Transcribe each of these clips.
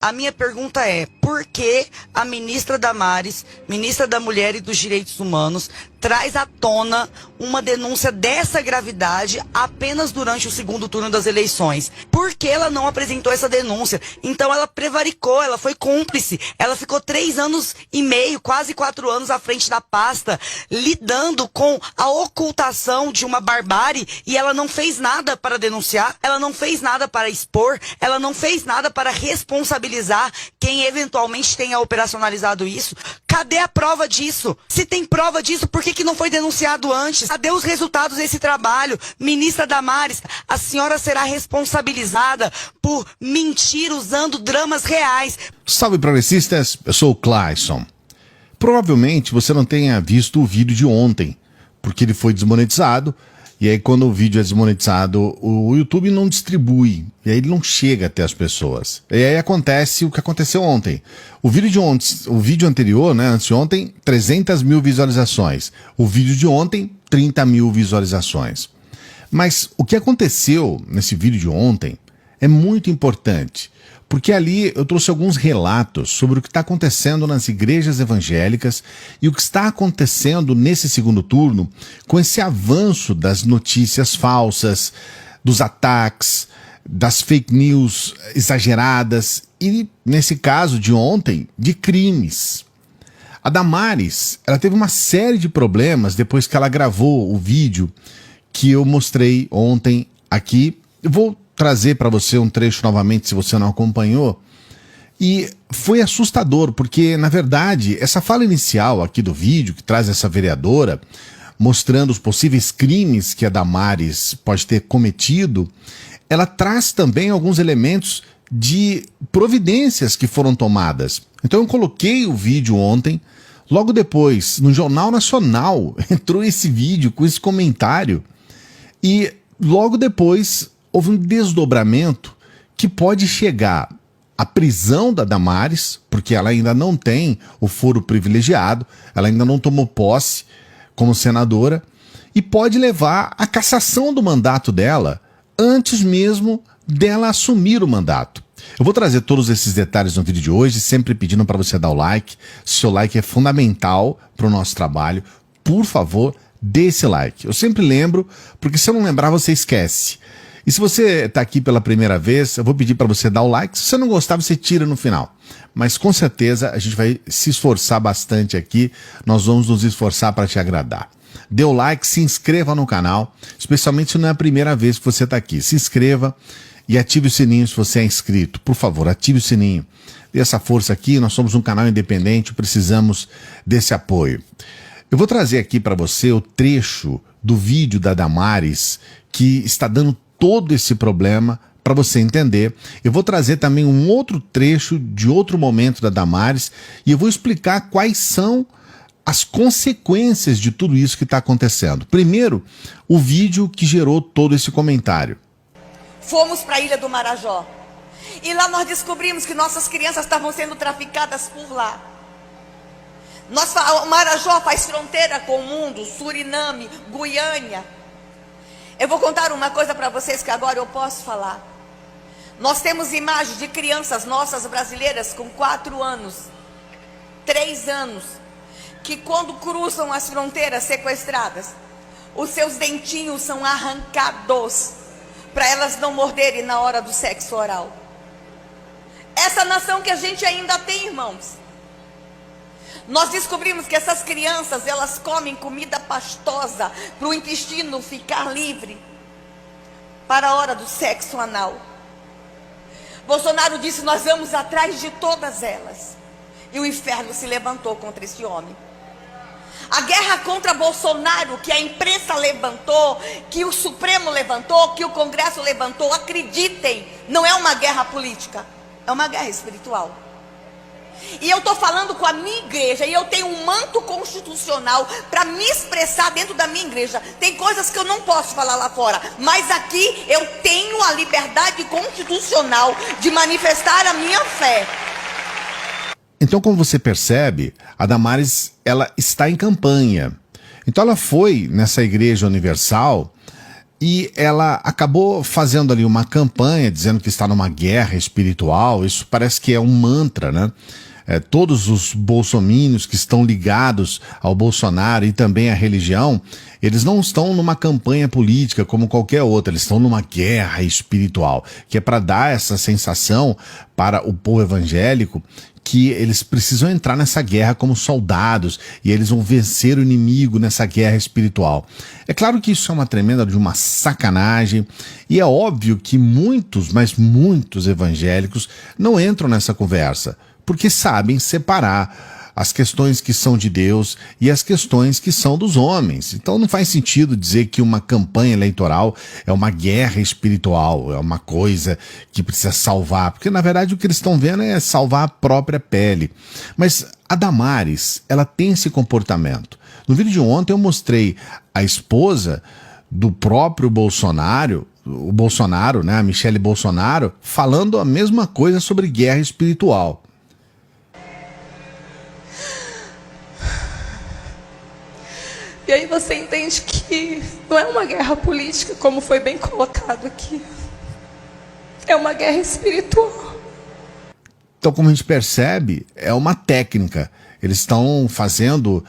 A minha pergunta é, por que a ministra Damares, ministra da Mulher e dos Direitos Humanos, traz à tona uma denúncia dessa gravidade apenas durante o segundo turno das eleições? Por que ela não apresentou essa denúncia? Então ela prevaricou, ela foi cúmplice, ela ficou 3 anos e meio, quase 4 anos à frente da pasta, lidando com a ocultação de uma barbárie, e ela não fez nada para denunciar, ela não fez nada para expor, ela não fez nada para responsabilizar quem eventualmente tenha operacionalizado isso. Cadê a prova disso? Se tem prova disso, por que não foi denunciado antes? Cadê os resultados desse trabalho? Ministra Damares, a senhora será responsabilizada por mentir usando dramas reais. Salve, progressistas, eu sou o Clayson. Provavelmente você não tenha visto o vídeo de ontem, porque ele foi desmonetizado. E aí quando o vídeo é desmonetizado, o YouTube não distribui. E aí ele não chega até as pessoas. E aí acontece o que aconteceu ontem. O vídeo anterior, né, antes de ontem, 300 mil visualizações. O vídeo de ontem, 30 mil visualizações. Mas o que aconteceu nesse vídeo de ontem é muito importante. Porque ali eu trouxe alguns relatos sobre o que está acontecendo nas igrejas evangélicas e o que está acontecendo nesse segundo turno com esse avanço das notícias falsas, dos ataques, das fake news exageradas e, nesse caso de ontem, de crimes. A Damares, ela teve uma série de problemas depois que ela gravou o vídeo que eu mostrei ontem aqui. Eu vou trazer para você um trecho novamente, se você não acompanhou. E foi assustador, porque, na verdade, essa fala inicial aqui do vídeo, que traz essa vereadora, mostrando os possíveis crimes que a Damares pode ter cometido, ela traz também alguns elementos de providências que foram tomadas. Então eu coloquei o vídeo ontem, logo depois, no Jornal Nacional, entrou esse vídeo com esse comentário, e logo depois houve um desdobramento que pode chegar à prisão da Damares, porque ela ainda não tem o foro privilegiado, ela ainda não tomou posse como senadora, e pode levar à cassação do mandato dela antes mesmo dela assumir o mandato. Eu vou trazer todos esses detalhes no vídeo de hoje, sempre pedindo para você dar o like. Seu like é fundamental para o nosso trabalho. Por favor, dê esse like. Eu sempre lembro, porque se eu não lembrar, você esquece. E se você está aqui pela primeira vez, eu vou pedir para você dar o like. Se você não gostar, você tira no final. Mas com certeza a gente vai se esforçar bastante aqui. Nós vamos nos esforçar para te agradar. Dê o like, se inscreva no canal, especialmente se não é a primeira vez que você está aqui. Se inscreva e ative o sininho se você é inscrito. Por favor, ative o sininho. Dê essa força aqui, nós somos um canal independente, precisamos desse apoio. Eu vou trazer aqui para você o trecho do vídeo da Damares que está dando todo esse problema para você entender. Eu vou trazer também um outro trecho de outro momento da Damares e eu vou explicar quais são as consequências de tudo isso que está acontecendo. Primeiro, o vídeo que gerou todo esse comentário. Fomos para a Ilha do Marajó e lá nós descobrimos que nossas crianças estavam sendo traficadas por lá. O Marajó faz fronteira com o mundo, Suriname, Guiânia. Eu vou contar uma coisa para vocês que agora eu posso falar. Nós temos imagens de crianças nossas brasileiras com 4 anos, 3 anos, que quando cruzam as fronteiras sequestradas, os seus dentinhos são arrancados para elas não morderem na hora do sexo oral. Essa nação que a gente ainda tem, irmãos. Nós descobrimos que essas crianças, elas comem comida pastosa para o intestino ficar livre para a hora do sexo anal. Bolsonaro disse: nós vamos atrás de todas elas. E o inferno se levantou contra esse homem. A guerra contra Bolsonaro, que a imprensa levantou, que o Supremo levantou, que o Congresso levantou, acreditem, não é uma guerra política, é uma guerra espiritual. E eu estou falando com a minha igreja, e eu tenho um manto constitucional para me expressar dentro da minha igreja. Tem coisas que eu não posso falar lá fora, mas aqui eu tenho a liberdade constitucional de manifestar a minha fé. Então, como você percebe, a Damares, ela está em campanha. Então ela foi nessa Igreja Universal E ela acabou fazendo ali uma campanha dizendo que está numa guerra espiritual. Isso parece que é um mantra, né? Todos os bolsominions que estão ligados ao Bolsonaro e também à religião, eles não estão numa campanha política como qualquer outra, eles estão numa guerra espiritual, que é para dar essa sensação para o povo evangélico que eles precisam entrar nessa guerra como soldados e eles vão vencer o inimigo nessa guerra espiritual. É claro que isso é uma tremenda de uma sacanagem e é óbvio que muitos, mas muitos evangélicos não entram nessa conversa, porque sabem separar as questões que são de Deus e as questões que são dos homens. Então não faz sentido dizer que uma campanha eleitoral é uma guerra espiritual, é uma coisa que precisa salvar, porque na verdade o que eles estão vendo é salvar a própria pele. Mas a Damares, ela tem esse comportamento. No vídeo de ontem eu mostrei a esposa do próprio Bolsonaro, o Bolsonaro, né, a Michele Bolsonaro, falando a mesma coisa sobre guerra espiritual. E aí você entende que não é uma guerra política, como foi bem colocado aqui. É uma guerra espiritual. Então, como a gente percebe, é uma técnica. Eles estão fazendo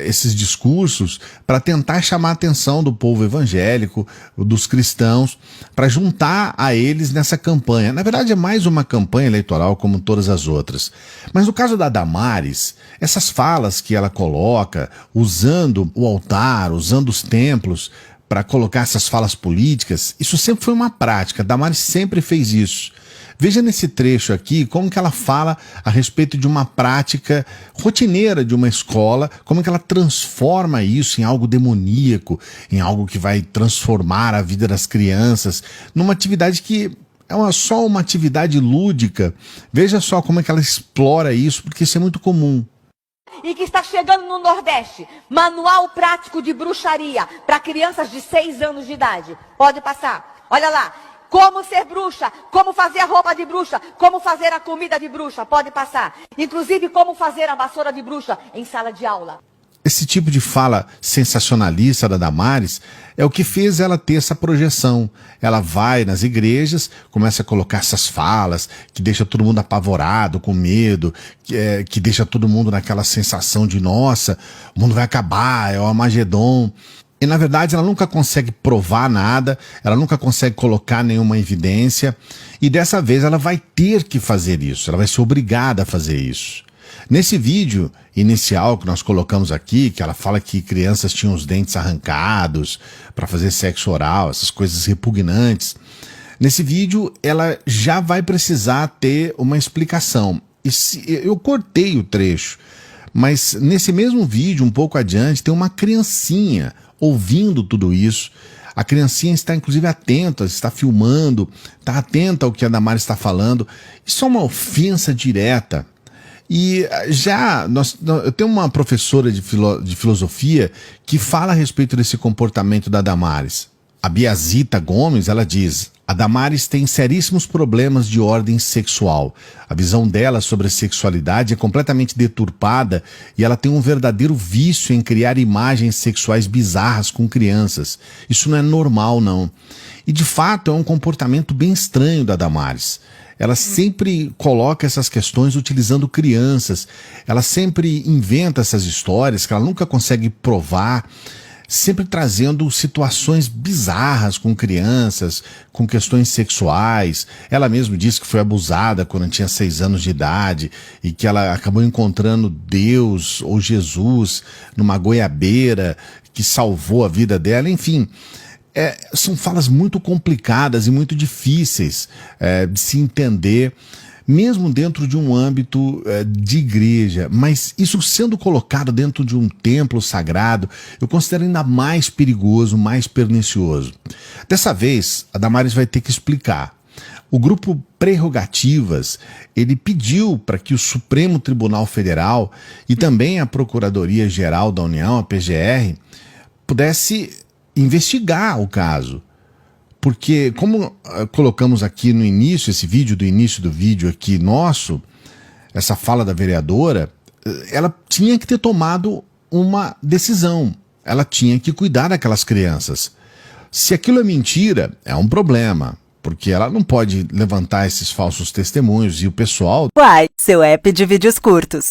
esses discursos para tentar chamar a atenção do povo evangélico, dos cristãos, para juntar a eles nessa campanha. Na verdade, é mais uma campanha eleitoral como todas as outras. Mas no caso da Damares, essas falas que ela coloca, usando o altar, usando os templos, para colocar essas falas políticas, isso sempre foi uma prática. A Damares sempre fez isso. Veja nesse trecho aqui como que ela fala a respeito de uma prática rotineira de uma escola, como que ela transforma isso em algo demoníaco, em algo que vai transformar a vida das crianças, numa atividade que é só uma atividade lúdica. Veja só como é que ela explora isso, porque isso é muito comum. E que está chegando no Nordeste, manual prático de bruxaria para crianças de 6 anos de idade. Pode passar. Olha lá. Como ser bruxa, como fazer a roupa de bruxa, como fazer a comida de bruxa, pode passar. Inclusive, como fazer a vassoura de bruxa em sala de aula. Esse tipo de fala sensacionalista da Damares é o que fez ela ter essa projeção. Ela vai nas igrejas, começa a colocar essas falas que deixa todo mundo apavorado, com medo, que deixa todo mundo naquela sensação de nossa, o mundo vai acabar, é o Armagedon. E na verdade ela nunca consegue provar nada, ela nunca consegue colocar nenhuma evidência, e dessa vez ela vai ter que fazer isso, ela vai ser obrigada a fazer isso. Nesse vídeo inicial que nós colocamos aqui, que ela fala que crianças tinham os dentes arrancados para fazer sexo oral, essas coisas repugnantes, nesse vídeo ela já vai precisar ter uma explicação. Eu cortei o trecho, mas nesse mesmo vídeo, um pouco adiante, tem uma criancinha ouvindo tudo isso. A criancinha está inclusive atenta, está filmando, está atenta ao que a Damares está falando. Isso é uma ofensa direta. E eu tenho uma professora de filosofia que fala a respeito desse comportamento da Damares. A Biazita Gomes, ela diz: a Damares tem seríssimos problemas de ordem sexual. A visão dela sobre a sexualidade é completamente deturpada e ela tem um verdadeiro vício em criar imagens sexuais bizarras com crianças. Isso não é normal, não. E de fato é um comportamento bem estranho da Damares. Ela sempre coloca essas questões utilizando crianças. Ela sempre inventa essas histórias que ela nunca consegue provar, sempre trazendo situações bizarras com crianças, com questões sexuais. Ela mesma disse que foi abusada quando tinha 6 anos de idade e que ela acabou encontrando Deus ou Jesus numa goiabeira que salvou a vida dela. Enfim, são falas muito complicadas e muito difíceis de se entender, mesmo dentro de um âmbito de igreja, mas isso sendo colocado dentro de um templo sagrado, eu considero ainda mais perigoso, mais pernicioso. Dessa vez, a Damares vai ter que explicar. O grupo Prerrogativas, ele pediu para que o Supremo Tribunal Federal e também a Procuradoria-Geral da União, a PGR, pudesse investigar o caso. Porque, como colocamos aqui no início, esse vídeo do início do vídeo aqui nosso, essa fala da vereadora, ela tinha que ter tomado uma decisão. Ela tinha que cuidar daquelas crianças. Se aquilo é mentira, é um problema, porque ela não pode levantar esses falsos testemunhos e o pessoal... Uai, seu app de vídeos curtos.